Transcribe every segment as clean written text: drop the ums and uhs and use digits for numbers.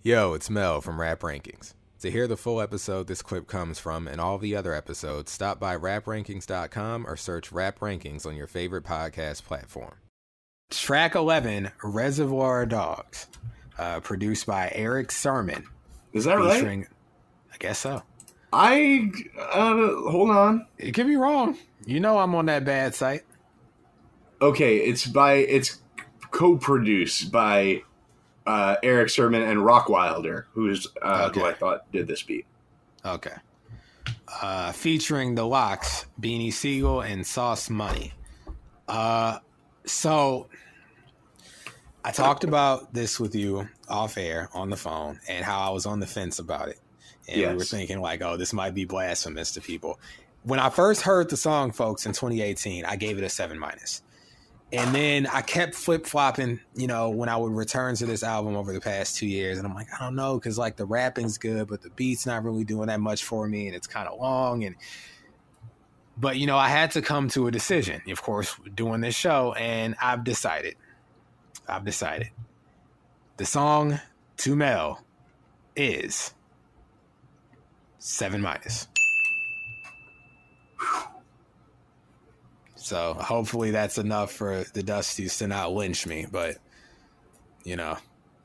Yo, it's Mel from Rap Rankings. To hear the full episode this clip comes from and all the other episodes, stop by raprankings.com or search Rap Rankings on your favorite podcast platform. Track 11, Reservoir Dogs, produced by Erick Sermon. Is that right? I guess so. Hold on. It could be wrong. You know I'm on that bad site. Okay, it's co-produced by Erick Sermon and Rockwilder, who I thought did this beat. Okay. Featuring The LOX, Beanie Sigel, and Sauce Money. So I talked about this with you off air on the phone and how I was on the fence about it. And we were thinking like, oh, this might be blasphemous to people. When I first heard the song, folks, in 2018, I gave it a 7-. And then I kept flip-flopping, when I would return to this album over the past 2 years. And I'm like, I don't know, because like the rapping's good, but the beat's not really doing that much for me. And it's kind of long. But I had to come to a decision, of course, doing this show. And I've decided. The song to Mel is 7-. So hopefully that's enough for the Dusties to not lynch me, but Well,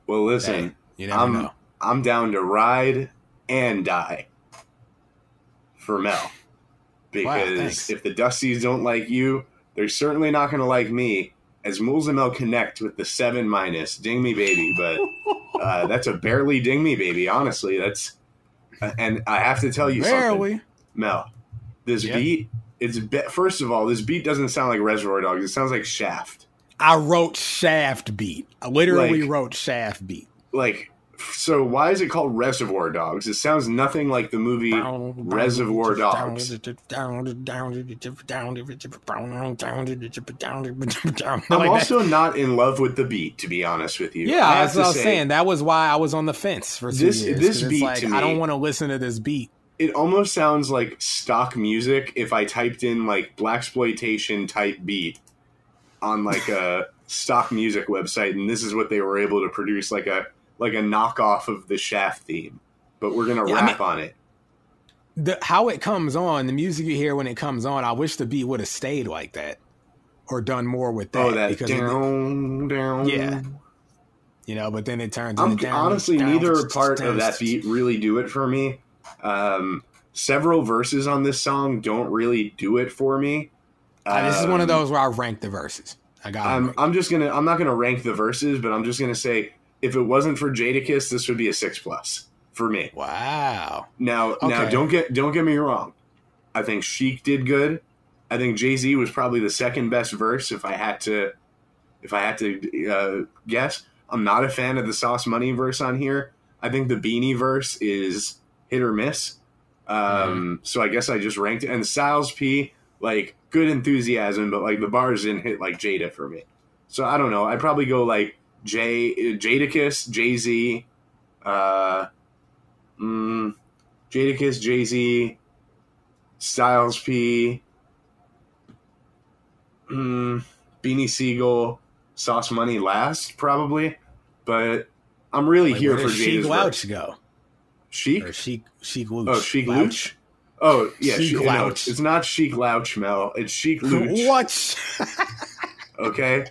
listen, hey, you never know. I'm down to ride and die for Mel. Because if the Dusties don't like you, they're certainly not going to like me, as Mools and Mel connect with the 7-. Ding me, baby. But that's a barely ding me, baby. Honestly, and I have to tell you something, Mel, this beat, first of all, this beat doesn't sound like Reservoir Dogs. It sounds like Shaft. I wrote Shaft beat. I literally wrote Shaft beat. So why is it called Reservoir Dogs? It sounds nothing like the movie Reservoir Dogs. I'm also not in love with the beat, to be honest with you. Yeah, that's what I was saying. That was why I was on the fence for 2 years. This beat, like, to me, I don't want to listen to this beat. It almost sounds like stock music if I typed in like blaxploitation type beat on like a stock music website, and this is what they were able to produce, like a knockoff of the Shaft theme. But we're gonna rap on it. How it comes on, the music you hear when it comes on, I wish the beat would have stayed like that or done more with that. Oh, that down. Yeah. But then it turns into down. Honestly, neither part of that beat really do it for me. Several verses on this song don't really do it for me. This is one of those where I rank the verses. I'm not gonna rank the verses, but I'm just gonna say if it wasn't for Jadakiss, this would be a 6+ for me. Wow. Now don't get me wrong. I think Sheik did good. I think Jay-Z was probably the second best verse if I had to guess. I'm not a fan of the Sauce Money verse on here. I think the Beanie verse is hit or miss. So I guess I just ranked it. And Styles P, like, good enthusiasm, but like the bars didn't hit like Jada for me. So I don't know. I'd probably go like Jadakiss, Jay-Z, Jadakiss, Jay-Z, Styles P, Beanie Sigel, Sauce Money last probably. But I'm really here for Jada's Louch go. Sheik? Or Sheik Louch. Oh, Sheik Louch? Oh, yeah. Sheik Louch. No, it's not Sheik Louch, Mel. It's Sheik Louch. What? Okay.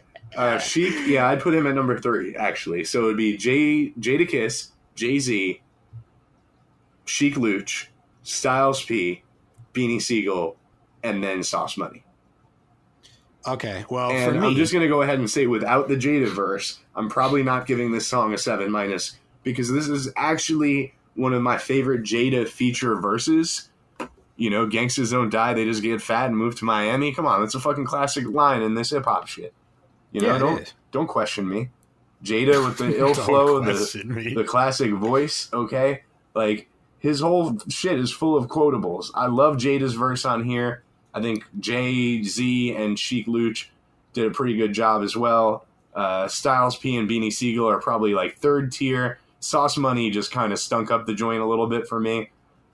Sheik, yeah, I'd put him at number 3, actually. So it would be Jadakiss, Jay-Z, Sheik Louch, Styles P, Beanie Sigel, and then Sauce Money. Okay, well, and for me, I'm just going to go ahead and say, without the Jada verse, I'm probably not giving this song a 7-, because this is actually one of my favorite Jada feature verses. Gangsters don't die, they just get fat and move to Miami. Come on, that's a fucking classic line in this hip-hop shit. Don't question me. Jada with the ill flow, the classic voice, okay? Like, his whole shit is full of quotables. I love Jada's verse on here. I think Jay-Z and Sheik Louch did a pretty good job as well. Styles P and Beanie Sigel are probably like 3rd tier. Sauce Money just kind of stunk up the joint a little bit for me.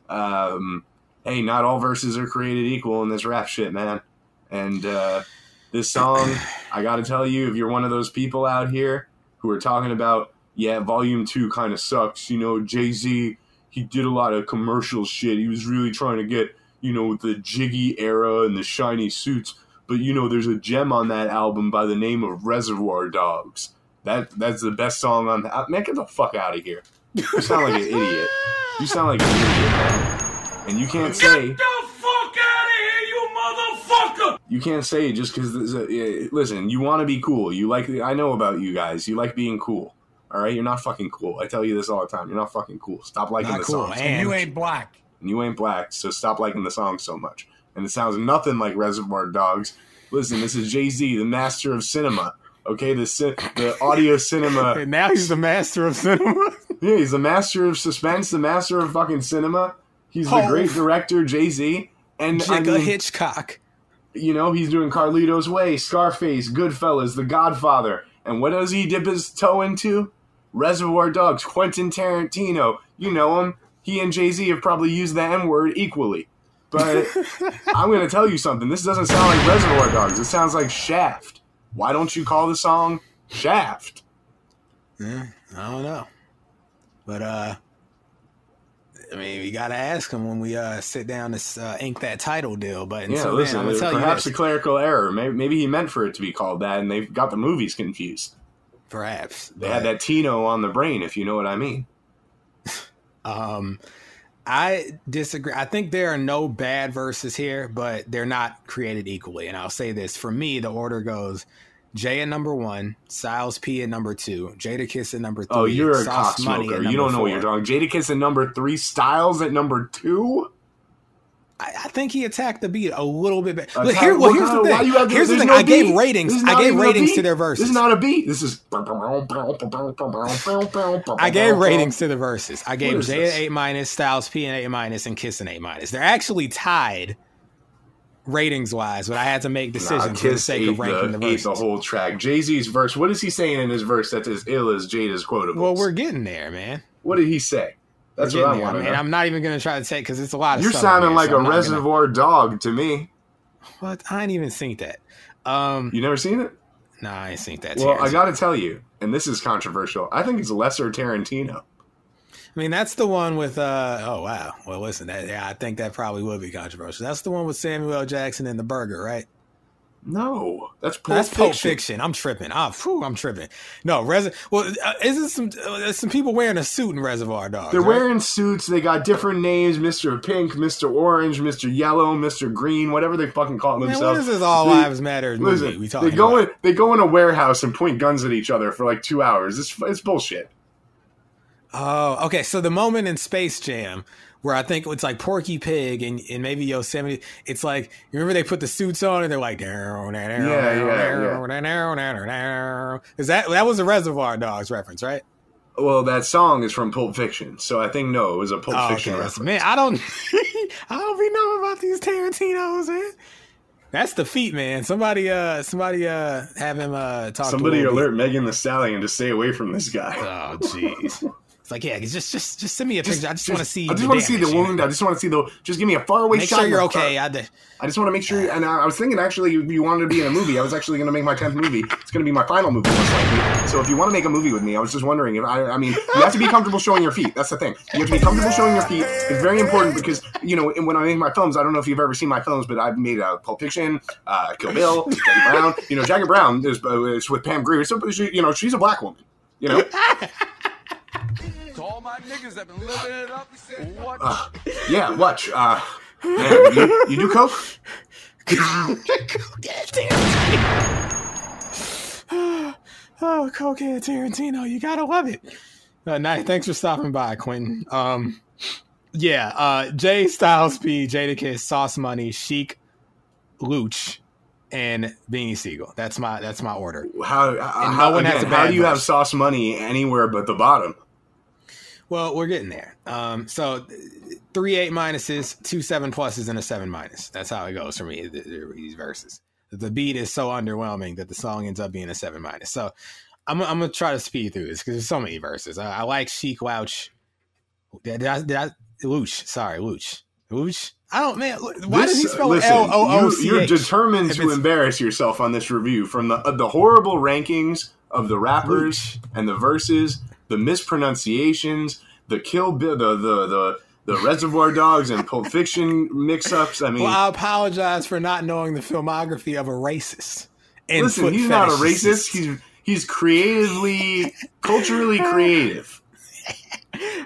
Hey, not all verses are created equal in this rap shit, man. And this song, I got to tell you, if you're one of those people out here who are talking about, yeah, Volume 2 kind of sucks. You know, Jay-Z, he did a lot of commercial shit. He was really trying to get, you know, the jiggy era and the shiny suits. But, you know, there's a gem on that album by the name of Reservoir Dogs. That's the best song on that. Man, get the fuck out of here. You sound like an idiot. You sound like an idiot, man. And you can't say... Get the fuck out of here, you motherfucker! You can't say just because... listen, you want to be cool. You like... I know about you guys. You like being cool. All right? You're not fucking cool. I tell you this all the time. You're not fucking cool. Stop liking the songs. And you ain't black. And you ain't black, so stop liking the song so much. And it sounds nothing like Reservoir Dogs. Listen, this is Jay-Z, the master of cinema. Okay, the audio cinema. And now he's the master of cinema. Yeah, he's the master of suspense, the master of fucking cinema. He's the great director, Jay-Z. And Hitchcock. You know, he's doing Carlito's Way, Scarface, Goodfellas, The Godfather. And what does he dip his toe into? Reservoir Dogs, Quentin Tarantino. You know him. He and Jay-Z have probably used the N-word equally. But I'm going to tell you something. This doesn't sound like Reservoir Dogs. It sounds like Shaft. Why don't you call the song Shaft? I don't know. But, I mean, we got to ask him when we sit down to ink that title deal. But until then, I'm going to tell you perhaps a clerical error. Maybe he meant for it to be called that, and they've got the movies confused. Perhaps. They had that Tino on the brain, if you know what I mean. I disagree. I think there are no bad verses here, but they're not created equally. And I'll say this. For me, the order goes Jay at number 1, Styles P at number 2, Jadakiss at number 3. Oh, you're a Sauce Money cocksmoker. You don't know what you're talking. Jadakiss at number 3, Styles at number 2? I think he attacked the beat a little bit better. Look, here's the thing. Here's the thing. I gave ratings to their verses. This is not a beat. This is... I gave ratings to the verses. I gave Jay an A-, Styles P an A-, and Kiss an A-. They're actually tied ratings-wise, but I had to make decisions for the sake of ranking the verses. The whole track. Jay-Z's verse, what is he saying in his verse that's as ill as Jada's quotables? Well, we're getting there, man. What did he say? That's what I want to know. I'm not even going to try to take because it's a lot of You're stuff. You're sounding like a Reservoir Dog to me. What? I ain't even seen that. You never seen it? No, I ain't seen that. Well, I got to tell you, and this is controversial, I think it's lesser Tarantino. I mean, that's the one with, oh, wow. Well, listen, I think that probably would be controversial. That's the one with Samuel L. Jackson and the burger, right? No, that's Pulp Fiction. I'm tripping. I'm tripping. No, isn't some people wearing a suit in Reservoir Dogs? They're wearing suits. They got different names: Mr. Pink, Mr. Orange, Mr. Yellow, Mr. Green, whatever they fucking call themselves. What is this All Lives Matter movie we talking about? They go in a warehouse and point guns at each other for like 2 hours. It's bullshit. Oh, okay. So the moment in Space Jam where I think it's like Porky Pig and maybe Yosemite, it's like, you remember they put the suits on and they're like, yeah. Is that was a Reservoir Dogs reference, right? Well, that song is from Pulp Fiction, so I think no, it was a Pulp Fiction reference. Man, I don't be knowing about these Tarantinos, man. That's the feat, man. Somebody have him talk. Somebody alert Megan Thee Stallion to stay away from this guy. Oh, jeez. It's like, yeah, just send me a picture. I just want to see. I just want to see the wound. I just want to see just give me a faraway shot. Make sure you're okay. I just want to make sure. And I was thinking, actually, you wanted to be in a movie. I was actually going to make my 10th movie. It's going to be my final movie, most likely. So if you want to make a movie with me, I was just wondering if I mean, you have to be comfortable showing your feet. That's the thing. You have to be comfortable showing your feet. It's very important because, you know, when I make my films, I don't know if you've ever seen my films, but I've made Pulp Fiction, Kill Bill, Jackie Brown. You know, Jackie Brown is with Pam Grier. So, you know, she's a black woman. You know. To all my niggas that been living it up. Yeah, watch. Man, you do coke? Oh, Cokehead Tarantino, you gotta love it. Nice. Thanks for stopping by, Quentin. Jay, Styles P, Jadakiss, Sauce Money, Sheik, Luch, and Beanie Siegel. That's my order. How do you have Sauce Money anywhere but the bottom? Well, we're getting there. So 3 8 minuses, 2 7 pluses, and a 7 minus. That's how it goes for me, these verses. The beat is so underwhelming that the song ends up being a 7 minus. So I'm going to try to speed through this because there's so many verses. I like Sheik, Louch. Luch. Sorry, Luch. Luch? I don't, man. Why does he spell L-O-O-C-H? You're determined to embarrass yourself on this review from the horrible rankings of the rappers and the verses. the mispronunciations, the Kill Bill, the Reservoir Dogs and Pulp Fiction mix-ups. I mean, well, I apologize for not knowing the filmography of a racist. And listen, he's not a racist. He's creatively, culturally creative.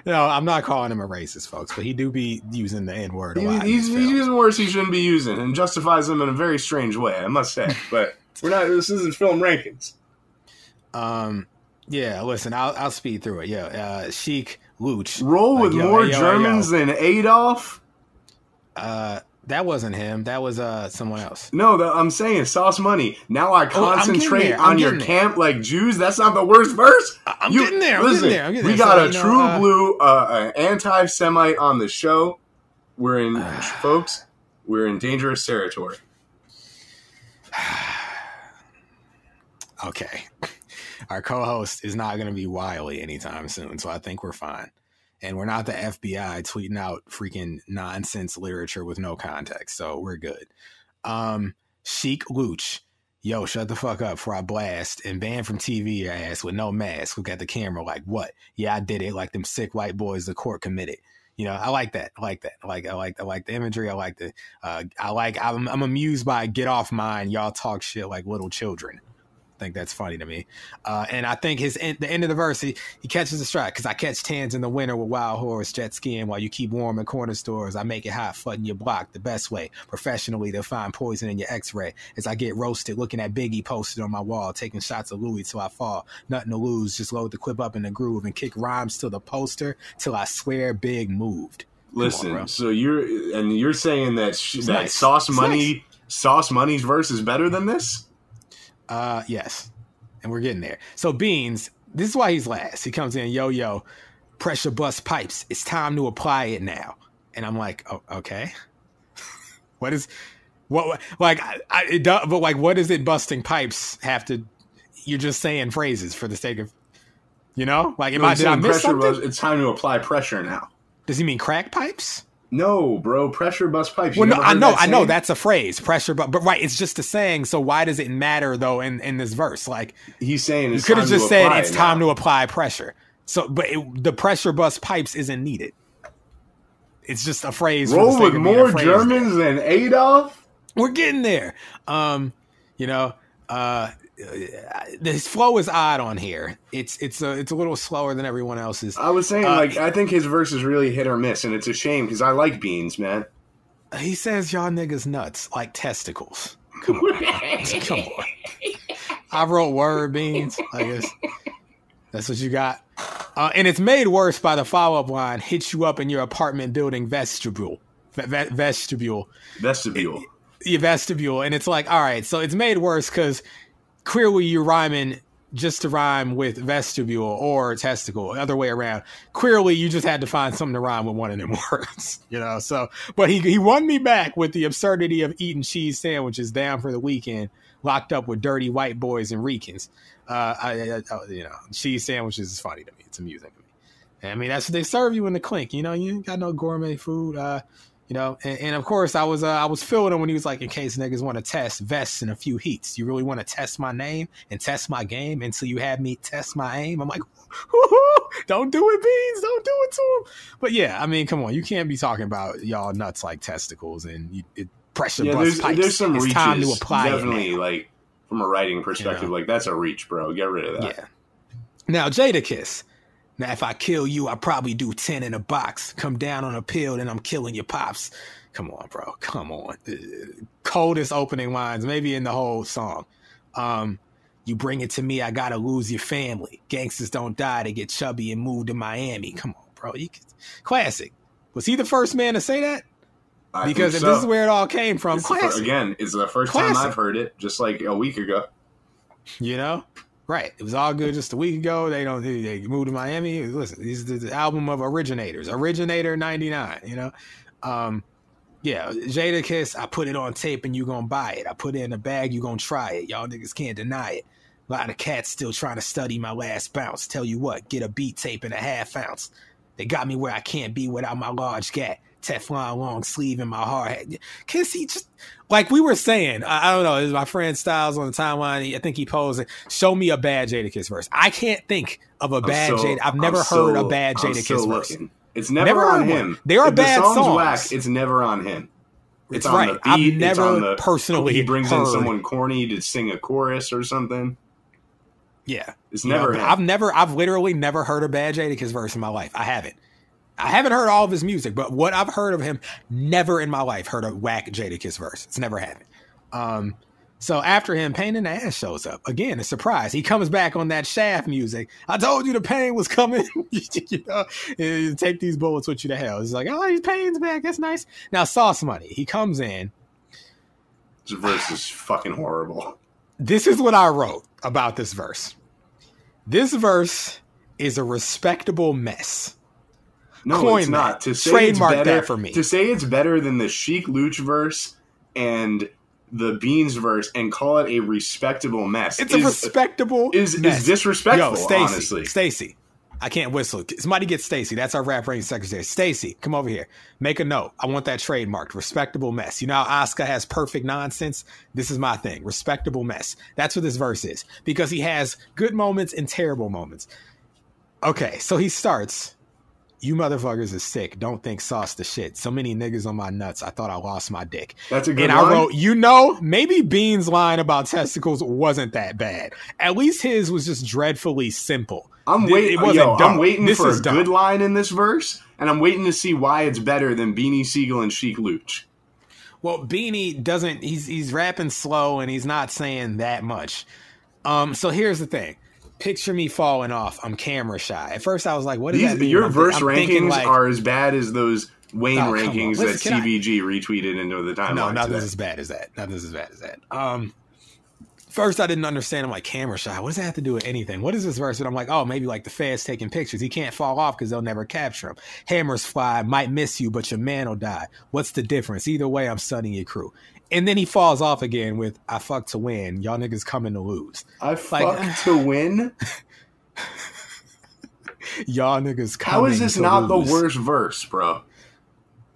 No, I'm not calling him a racist, folks, but he do be using the N-word a lot. He's using words he shouldn't be using and justifies them in a very strange way, I must say. But this isn't film rankings. Yeah, listen, I'll speed through it. Yeah, Sheik Luch. Roll with more Germans than Adolf? That wasn't him. That was someone else. No, I'm saying Sauce Money. Now I concentrate on your camp like Jews. That's not the worst verse. I'm getting there. We got a true blue anti-Semite on the show. Folks, we're in dangerous territory. Okay. Our co-host is not going to be wily anytime soon, so I think we're fine. And we're not the FBI tweeting out freaking nonsense literature with no context, so we're good. Sheik Luch, yo, shut the fuck up before I blast and banned from TV your ass with no mask. Look at the camera like, what? Yeah, I did it like them sick white boys the court committed. You know, I like that. I like the imagery. I'm amused by get off mine. Y'all talk shit like little children. I think that's funny to me. And I think the end of the verse, he catches a strike because I catch tans in the winter with wild horse jet skiing while you keep warm in corner stores. I make it hot, flooding your block the best way. Professionally, they'll find poison in your x-ray as I get roasted, looking at Biggie posted on my wall, taking shots of Louis till I fall. Nothing to lose, just load the clip up in the groove and kick rhymes to the poster till I swear Big moved. Listen, so you're saying that Sauce Money's verse is better than this? Yes. And we're getting there. So Beans, this is why he's last. He comes in, yo, pressure bust pipes. It's time to apply it now. And I'm like, oh, okay. What does it busting pipes have to, you're just saying phrases for the sake of, did I miss something? It's time to apply pressure now. Does he mean crack pipes? No, bro, pressure bust pipes. Well, no, I know that's a phrase, pressure, but right, it's just a saying. So why does it matter though in this verse? Like he's saying, you could have just said it's time to apply pressure. So, but the pressure bust pipes isn't needed. It's just a phrase. Roll with more Germans than Adolf. We're getting there. His flow is odd on here. It's a little slower than everyone else's. I was saying, I think his verse is really hit or miss, and it's a shame because I like Beans, man. He says y'all niggas nuts like testicles. Come on, come on. I wrote word Beans. I guess that's what you got. And it's made worse by the follow-up line: "Hit you up in your apartment building vestibule." Vestibule. Your vestibule, and it's like, all right, so it's made worse because clearly you're rhyming just to rhyme with vestibule or testicle, other way around. Clearly you just had to find something to rhyme with one of them words, so, but he won me back with the absurdity of eating cheese sandwiches down for the weekend, locked up with dirty white boys and Ricans. Cheese sandwiches is funny to me. It's amusing to me. I mean, that's what they serve you in the Clink. You ain't got no gourmet food. And of course I was feeling him when he was like, in case niggas want to test vests in a few heats. You really want to test my name and test my game until you have me test my aim? I'm like, don't do it, Beans. Don't do it to him. But yeah, I mean, come on. You can't be talking about y'all nuts like testicles and pressure bust pipes. There's some it's reaches. Time to apply definitely, like, from a writing perspective, like, that's a reach, bro. Get rid of that. Yeah. Now, Jadakiss. Now, if I kill you, I probably do 10 in a box. Come down on a pill, then I'm killing your pops. Come on, bro. Come on. Coldest opening lines, maybe in the whole song. You bring it to me, I gotta lose your family. Gangsters don't die, they get chubby and move to Miami. Come on, bro. Classic. Was he the first man to say that? Because if this is where it all came from, classic. Again, it's the first time I've heard it, just like a week ago. Right. It was all good just a week ago. They moved to Miami. Listen, this is the album of originators. Originator 99, Jadakiss, I put it on tape and you gonna buy it. I put it in a bag, you gonna try it. Y'all niggas can't deny it. A lot of cats still trying to study my last bounce. Tell you what, get a beat tape in a half ounce. They got me where I can't be without my large gat. Teflon long sleeve in my hard hat. Cause he just, like we were saying, I don't know, this is my friend Styles on the timeline. I think he posed, show me a bad Jadakiss verse. I can't think of a bad Jada. I've never heard a bad Jadakiss verse. It's never on him. They are bad songs. Whack, it's never on him. It's on the beat. I've never personally he brings in someone corny to sing a chorus or something. Yeah. It's never him. I've literally never heard a bad Jadakiss verse in my life. I haven't heard all of his music, but what I've heard of him, never in my life heard a whack Jadakiss verse. It's never happened. So after him, Pain in the Ass shows up. Again, a surprise. He comes back on that Shaft music. I told you the pain was coming. You take these bullets with you to hell. It's like, oh, his Pain's back. That's nice. Now, Sauce Money. He comes in. This verse is fucking horrible. This is what I wrote about this verse. This verse is a respectable mess. No, it's not. To say trademark it's better, that for me. To say it's better than the Sheek Louch verse and the Beans verse and call it a respectable mess. It's a respectable mess. Is disrespectful, honestly. Stacey. I can't whistle. Somebody get Stacey. That's our rap ranking secretary. Stacey, come over here. Make a note. I want that trademarked. Respectable mess. You know how Oscar has perfect nonsense? This is my thing. Respectable mess. That's what this verse is. Because he has good moments and terrible moments. Okay, so he starts. You motherfuckers is sick. Don't think Sauce the shit. So many niggas on my nuts. I thought I lost my dick. That's a good line. And I wrote, maybe Beans' line about testicles wasn't that bad. At least his was just dreadfully simple. I'm waiting for a good line in this verse, and I'm waiting to see why it's better than Beanie Siegel and Sheek Louch. Well, Beanie doesn't. He's rapping slow, and he's not saying that much. So here's the thing. Picture me falling off. I'm camera shy. At first, I was like, "What does that mean?" Your verse rankings are as bad as those Wayne rankings that CBG retweeted into the timeline. No, nothing's as bad as that. Nothing's as bad as that. First, I didn't understand. I'm like, camera shy. What does that have to do with anything? What is this verse? And I'm like, oh, maybe like the feds taking pictures. He can't fall off because they'll never capture him. Hammers fly. Might miss you, but your man will die. What's the difference? Either way, I'm sunning your crew. And then he falls off again with, I fuck to win. Y'all niggas coming to lose. I fuck to win? Y'all niggas coming to lose. How is this not the worst verse, bro?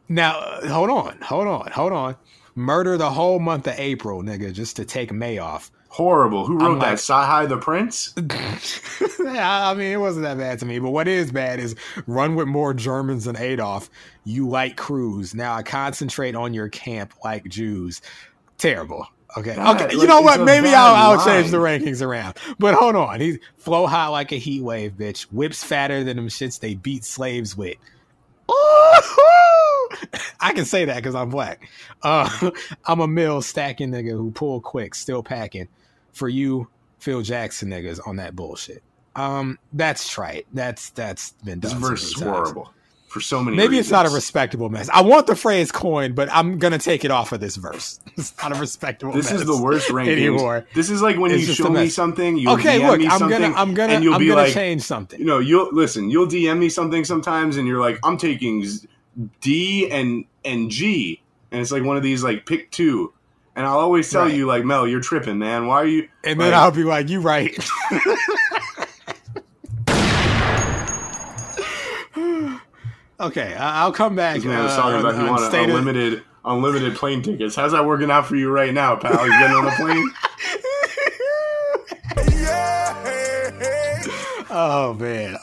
Now, hold on. Murder the whole month of April, nigga, just to take May off. Horrible. Who wrote that? Sahai the Prince? I mean, it wasn't that bad to me. But what is bad is run with more Germans than Adolf. You like Cruz. Now I concentrate on your camp like Jews. Terrible. Okay. You know what? Maybe I'll change the rankings around. But hold on. He's flow hot like a heat wave, bitch. Whips fatter than them shits they beat slaves with. I can say that because I'm black. I'm a mill stacking nigga who pull quick, still packing. For you, Phil Jackson niggas on that bullshit. That's trite. That's been done. This verse is horrible for so many Maybe reasons. It's not a respectable mess. I want the phrase coined, but I'm gonna take it off of this verse. It's not a respectable mess. This is the worst rankings anymore. This is like when you show me something, you'll okay, DM look, me something, I'm gonna like, change something. You know, you'll DM me something sometimes, and you're like, I'm taking D and G, and it's like one of these like pick two, and I'll always tell you like, Mel, you're tripping, man. Why are you? And then I'll be like, you right. Okay, I'll come back. This man was talking about you want unlimited plane tickets. How's that working out for you right now, pal? You getting on the plane? Oh man.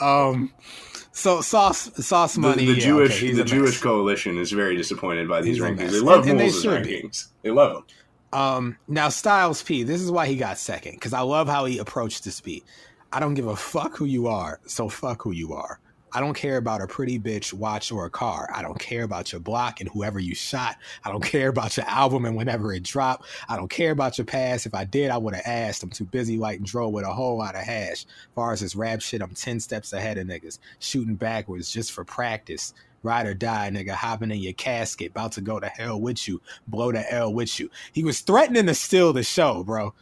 So sauce money. The Jewish coalition is very disappointed by these rankings. They love Moles' rankings. They love them. Now Styles P. This is why he got second, because I love how he approached this beat. I don't give a fuck who you are, so fuck who you are. I don't care about a pretty bitch, watch, or a car. I don't care about your block and whoever you shot. I don't care about your album and whenever it dropped. I don't care about your past. If I did, I would have asked. I'm too busy lighting dro with a whole lot of hash. As far as this rap shit, I'm 10 steps ahead of niggas. Shooting backwards just for practice. Ride or die, nigga, hopping in your casket. About to go to hell with you. Blow the L with you. He was threatening to steal the show, bro.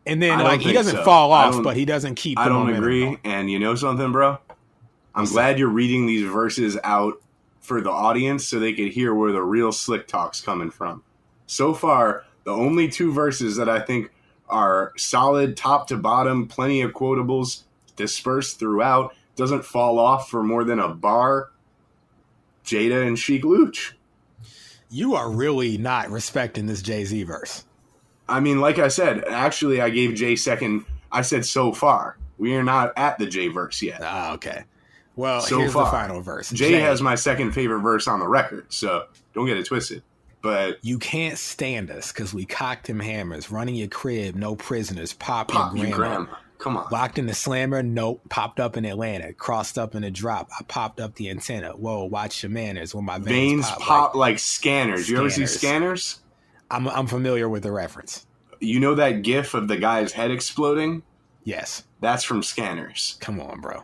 And then like he doesn't fall off, but he doesn't keep the momentum. I don't agree. And you know something, bro? I'm glad you're reading these verses out for the audience so they could hear where the real slick talk's coming from. So far, the only two verses that I think are solid top to bottom, plenty of quotables dispersed throughout, doesn't fall off for more than a bar, Jada and Sheek Louch. You are really not respecting this Jay-Z verse. I mean, like I said, actually, I gave Jay second. I said so far. We are not at the Jay verse yet. Ah, okay. Well, so here's far, the final verse. Jay has my second favorite verse on the record, so don't get it twisted. But you can't stand us because we cocked them hammers, running your crib, no prisoners, pop your grandma. Come on. Locked in the slammer, nope. Popped up in Atlanta, crossed up in the drop. I popped up the antenna. Whoa, watch your manners when my veins pop like scanners. You ever see Scanners? I'm familiar with the reference. You know that gif of the guy's head exploding? Yes. That's from Scanners. Come on, bro.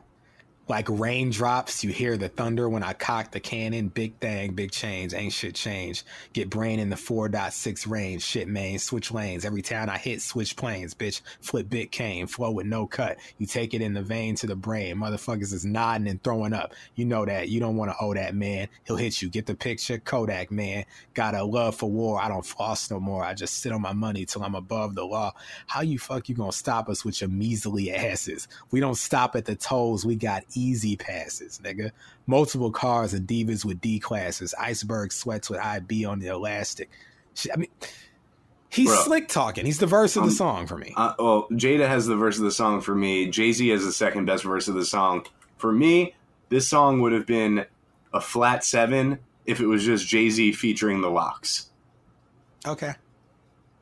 Like raindrops, you hear the thunder when I cock the cannon. Big thing, big change, ain't shit change. Get brain in the 4.6 range. Shit, man, switch lanes. Every town I hit, switch planes, bitch. Flip bit cane, flow with no cut. You take it in the vein to the brain. Motherfuckers is nodding and throwing up. You know that. You don't want to owe that, man. He'll hit you. Get the picture? Kodak, man. Got a love for war. I don't floss no more. I just sit on my money till I'm above the law. How you gonna stop us with your measly asses? We don't stop at the tolls. We got easy passes, nigga. Multiple cars and divas with D classes. Iceberg sweats with IB on the elastic. I mean, he's slick talking. He's the verse of the song for me. Well, Jada has the verse of the song for me. Jay-Z has the second best verse of the song. For me, this song would have been a flat 7 if it was just Jay-Z featuring the Lox. Okay.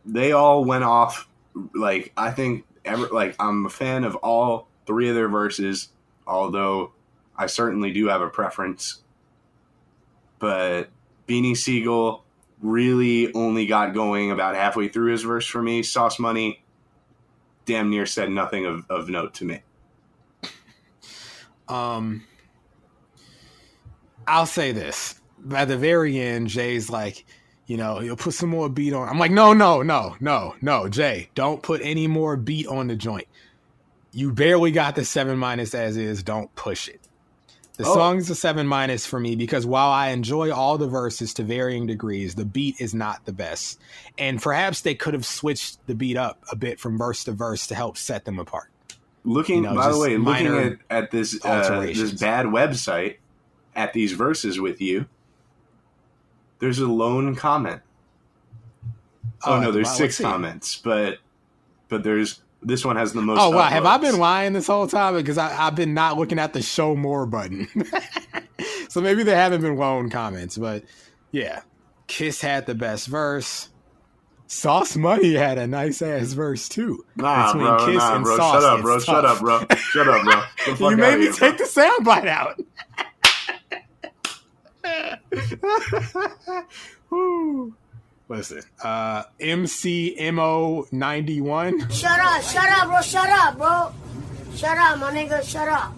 They all went off. Like, I think, I'm a fan of all 3 of their verses. Although I certainly do have a preference. But Beanie Siegel really only got going about halfway through his verse for me. Sauce Money damn near said nothing of note to me. I'll say this. At the very end, Jay's like, you'll put some more beat on. I'm like, no, Jay, don't put any more beat on the joint. You barely got the 7- as is. Don't push it. The song's a 7- for me because while I enjoy all the verses to varying degrees, the beat is not the best. And perhaps they could have switched the beat up a bit from verse to verse to help set them apart. Looking at this this bad website at these verses with you, there's a lone comment. Oh no, there's 6 comments, but there's. This one has the most. Oh, wow. Have I been lying this whole time? Because I've been not looking at the show more button. So maybe they haven't been lone comments. But yeah, Kiss had the best verse. Sauce Money had a nice ass verse too. Between Kiss and Sauce. Shut up, bro. Shut up, bro. You made me take the soundbite out. Woo. Listen, MCMO91. Shut up, bro. Shut up, my nigga. Shut up.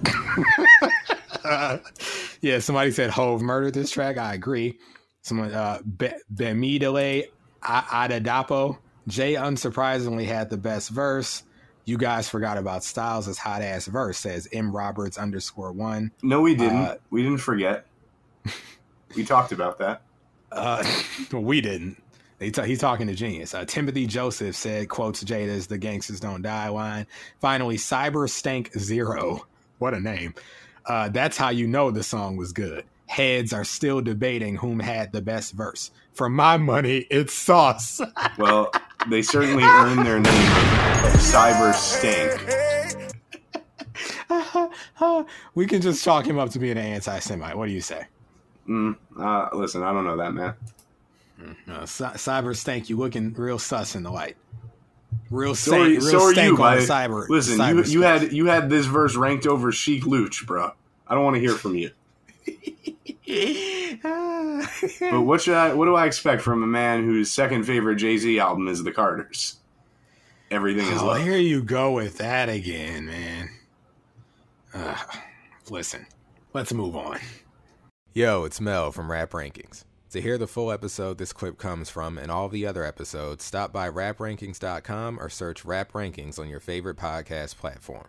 Yeah, somebody said Hove murdered this track. I agree. Someone, Bemidele Adadapo. Jay unsurprisingly had the best verse. You guys forgot about Styles' hot ass verse, says M Roberts _1. No, we didn't. We didn't forget. We talked about that. We didn't. He's talking to Genius. Timothy Joseph said, quotes Jada's "The Gangsters Don't Die" line. Finally, Cyber Stank 0. What a name. That's how you know the song was good. Heads are still debating whom had the best verse. For my money, it's Sauce. Well, they certainly earned their name of Cyber Stank. We can just chalk him up to being an anti-Semite. What do you say? Listen, I don't know that, man. Cyber Stank, you looking real sus in the light. Real so are you, cyber. Listen, cyber you had this verse ranked over Sheek Louch, bro. I don't want to hear from you. But what do I expect from a man whose second favorite Jay-Z album is The Carters? Everything is love. Here you go with that again, man. Listen, let's move on. Yo, it's Mel from Rap Rankings. To hear the full episode this clip comes from and all the other episodes, stop by raprankings.com or search Rap Rankings on your favorite podcast platform.